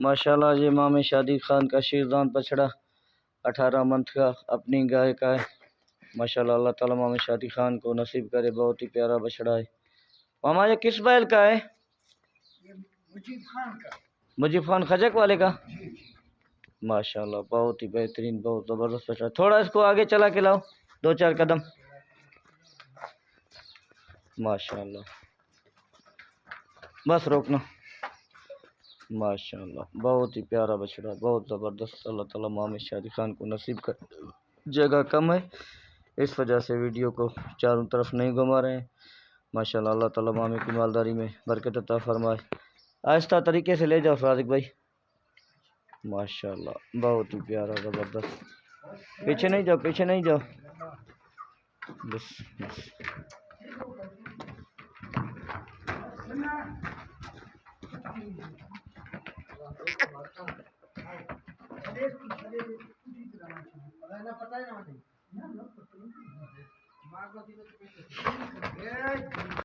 ماشاءاللہ یہ امام شادی خان کا شیردان بچڑا 18 منتھ کا اپنی گائے کا ہے۔ ماشاءاللہ اللہ تعالیٰ امام شادی خان کو نصیب کرے، بہت ہی پیارا بچڑا ہے۔ ماما یہ کس بیل کا ہے؟ مجیب خان خجک والے کا؟ ماشاءاللہ بہت ہی بہترین، بہت زبردست بچڑا۔ تھوڑا اس کو آگے چلا کے لاؤ 2-4 قدم۔ ماشاءاللہ بس روکنا۔ ماشاءاللہ بہت ہی پیارا بچڑا، بہت زبردست۔ اللہ تعالیٰ امام شادی خان کو نصیب کر، جگہ کم ہے اس وجہ سے ویڈیو کو چاروں طرف نہیں گھما رہے ہیں۔ ماشاءاللہ اللہ تعالیٰ امام کی مالداری میں برکت عطا فرمائے۔ آہستہ طریقے سے لے جاؤ صادق بھائی۔ ماشاءاللہ بہت ہی پیارا، زبردست۔ پیچھے نہیں جاؤ، پیچھے نہیں جاؤ، بس بس۔